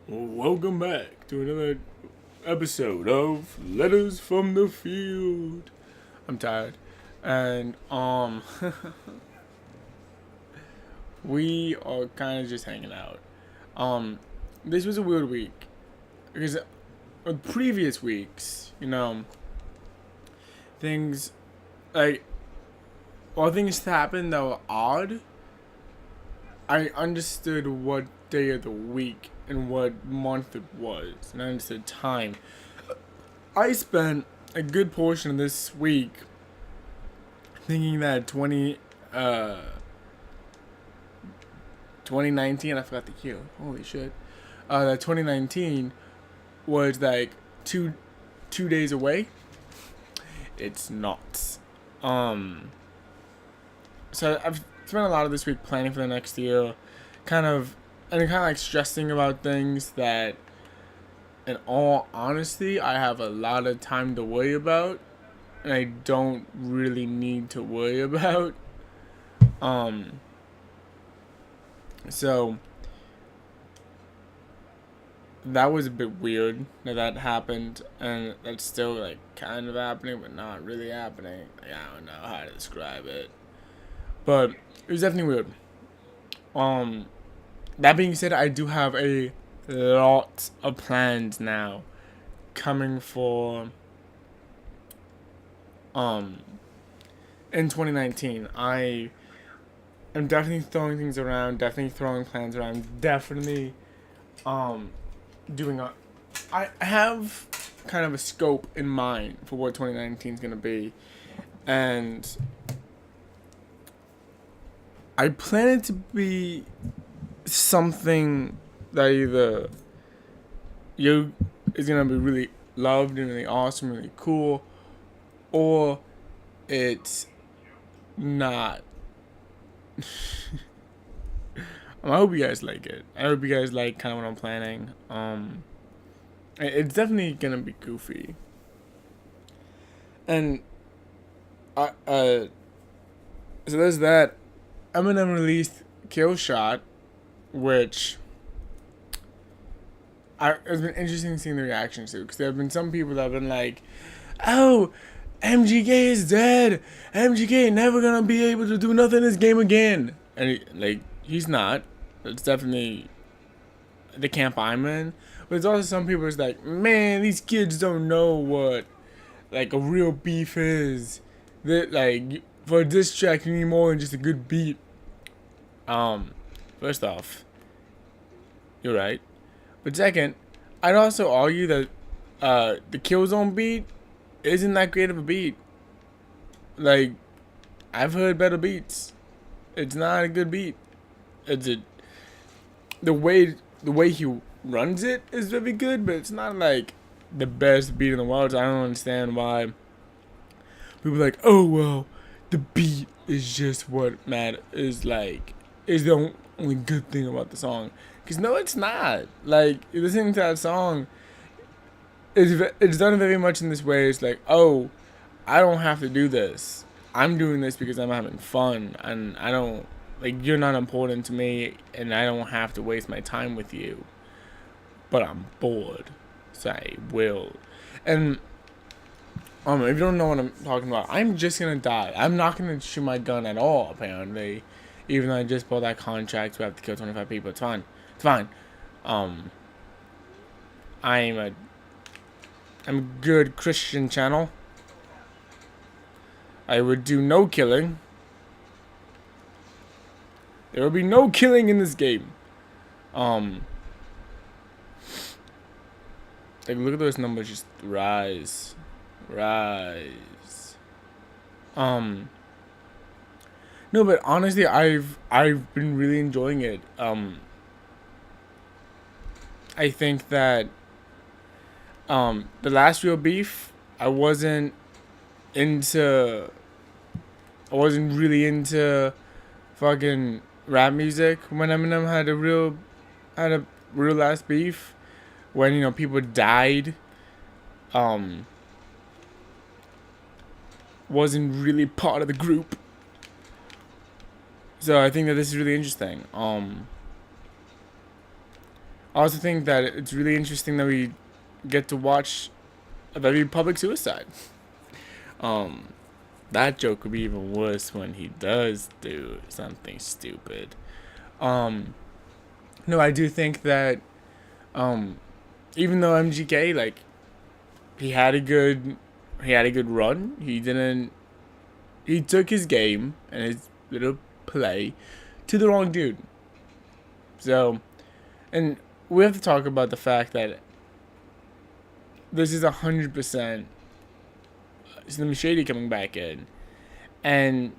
Welcome back to another episode of Letters from the Field. I'm tired. And we are kind of just hanging out. This was a weird week because previous weeks, things like things happened that were odd. I understood what day of the week and what month it was, and I understood time. I spent a good portion of this week thinking that 2019, I forgot the year, holy shit, that 2019 was like two days away. It's not. So I've spent a lot of this week planning for the next year, kind of like stressing about things that, in all honesty, I have a lot of time to worry about, and I don't really need to worry about. So that was a bit weird that happened, and that's still like kind of happening, but not really happening. Like, I don't know how to describe it, but it was definitely weird. That being said, I do have a lot of plans now coming for in 2019. I am definitely throwing things around, definitely throwing plans around, definitely doing I have kind of a scope in mind for what 2019 is going to be, and I plan it to be something that either is gonna be really loved and really awesome, really cool, or it's not. I hope you guys like it. I hope you guys like kind of what I'm planning. It's definitely gonna be goofy, and so there's that. Eminem released "Killshot," which it's been interesting seeing the reactions to, because there have been some people that have been like, "Oh, MGK is dead. MGK never gonna be able to do nothing in this game again," and he's not. It's definitely the camp I'm in. But there's also some people that's like, "Man, these kids don't know what like a real beef is. That like for a diss track you need more than just a good beat." First off, you're right. But second, I'd also argue that the Killzone beat isn't that great of a beat. Like, I've heard better beats. It's not a good beat. The way he runs it is very good, but it's not like the best beat in the world. So I don't understand why people are like, "Oh well, the beat is just what is the only good thing about the song." Because no, it's not. Like, listening to that song, it's done very much in this way. It's like, oh, I don't have to do this. I'm doing this because I'm having fun, and I don't, you're not important to me, and I don't have to waste my time with you. But I'm bored, so I will. And, if you don't know what I'm talking about, I'm just gonna die. I'm not gonna shoot my gun at all, apparently. Even though I just bought that contract, we have to kill 25 people. It's fine. It's fine. I'm a good Christian channel. I would do no killing. There will be no killing in this game. Look at those numbers just rise. No, but honestly, I've been really enjoying it. I think that the last real beef, I wasn't really into fucking rap music when Eminem had a real last beef, when people died. Wasn't really part of the group. So I think that this is really interesting. I also think that it's really interesting that we get to watch a very public suicide. Um, that joke would be even worse when he does do something stupid. Um, no, I do think that even though MGK, like, he had a good run, he took his game and his little play to the wrong dude. So, and we have to talk about the fact that this is 100% Slim Shady coming back in, and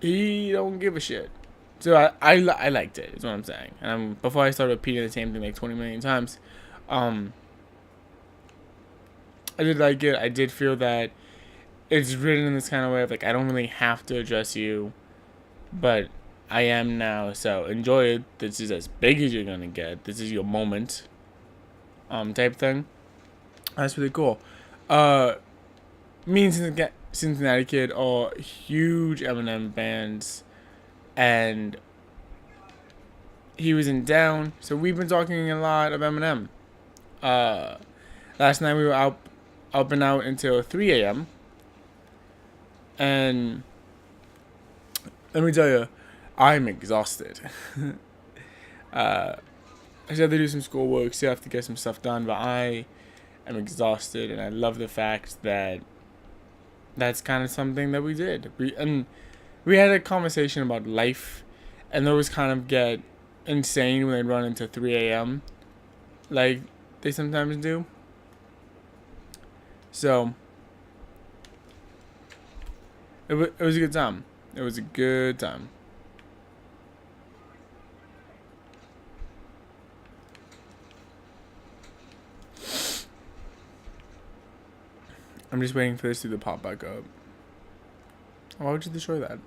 he don't give a shit. So I liked it, is what I'm saying. Before I start repeating the same thing like 20 million times, I did like it. I did feel that it's written in this kind of way of like, I don't really have to address you, but I am now, so enjoy it. This is as big as you're gonna get. This is your moment, type thing. That's really cool. Me and Cincinnati Kid are huge Eminem fans, and he was in Down, so we've been talking a lot of Eminem. Last night we were up and out until 3 a.m. And let me tell you, I'm exhausted. I still have to do some schoolwork, still have to get some stuff done, but I am exhausted, and I love the fact that that's kind of something that we did. We had a conversation about life, and those kind of get insane when they run into 3 a.m. like they sometimes do. So it was a good time. It was a good time. I'm just waiting for this to pop back up. Why would you destroy that?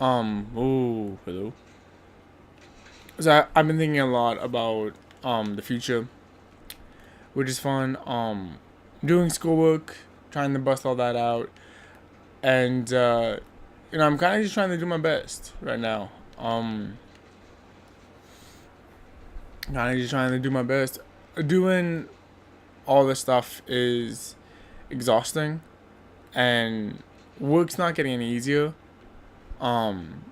Oh, hello. So I've been thinking a lot about the future, which is fun. Doing schoolwork, trying to bust all that out, and I'm kind of just trying to do my best right now. Kind of just trying to do my best. Doing all this stuff is exhausting, and work's not getting any easier. I'm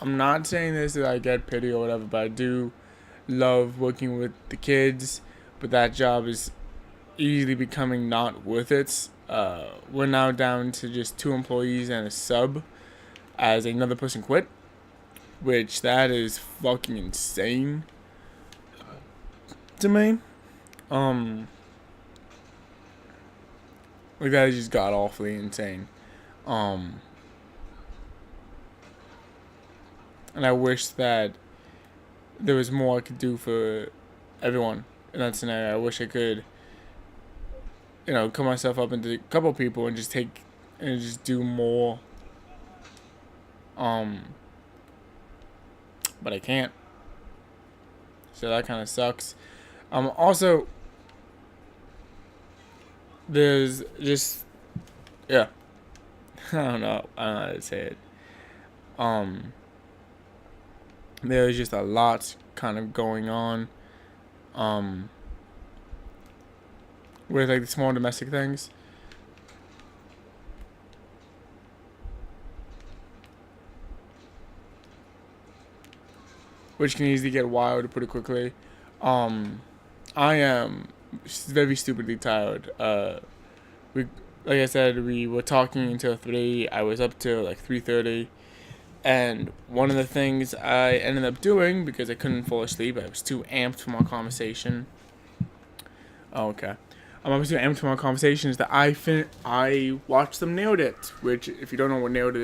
not saying this that I get pity or whatever, but I do love working with the kids, but that job is easily becoming not worth it. We're now down to just 2 employees and a sub, as another person quit, which that is fucking insane to me. Like, that is just god awfully insane. And I wish that there was more I could do for everyone in that scenario. I wish I could, cut myself up into a couple people and just do more. But I can't. So that kind of sucks. Also, there's just, yeah. I don't know how to say it. There's just a lot kind of going on. With like the small domestic things. Which can easily get wild, to put it quickly. I am very stupidly tired. Like I said, we were talking until 3. I was up till like 3:30. And one of the things I ended up doing, because I couldn't fall asleep, I was too amped from our conversation. Oh, okay. I was too amped from our conversation, is that I watched some Nailed It, which, if you don't know what Nailed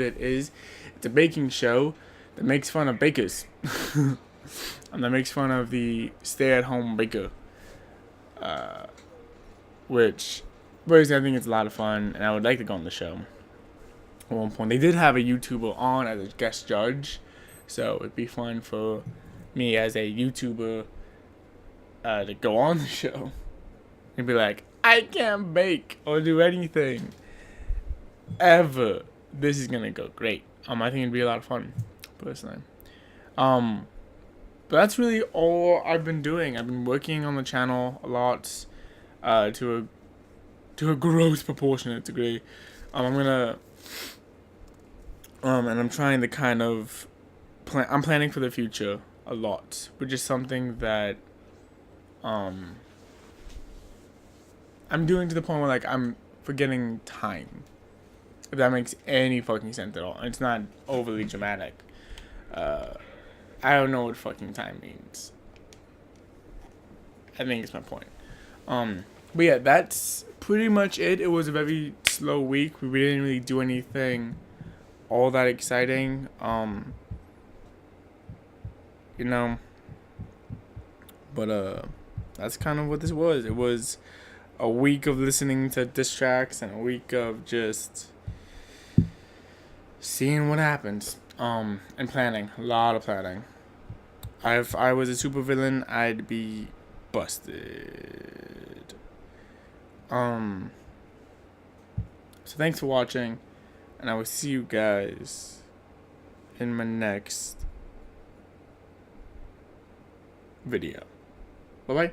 It is, it's a baking show that makes fun of bakers. And that makes fun of the stay-at-home baker. Which, personally, I think it's a lot of fun, and I would like to go on the show. At one point, they did have a YouTuber on as a guest judge, so it'd be fun for me as a YouTuber to go on the show and be like, I can't bake or do anything ever. This is gonna go great. I think it'd be a lot of fun. personally. But that's really all I've been doing. I've been working on the channel a lot, to a gross proportionate degree. I'm gonna, and I'm trying to kind of I'm planning for the future a lot, which is something that, I'm doing to the point where, like, I'm forgetting time. If that makes any fucking sense at all. And it's not overly dramatic. I don't know what fucking time means. I think it's my point. But yeah, that's pretty much it. It was a very slow week. We didn't really do anything all that exciting. You know. But that's kind of what this was. It was a week of listening to diss tracks and a week of just seeing what happens. And planning. A lot of planning. If I was a supervillain, I'd be busted. So thanks for watching, and I will see you guys in my next video. Bye bye.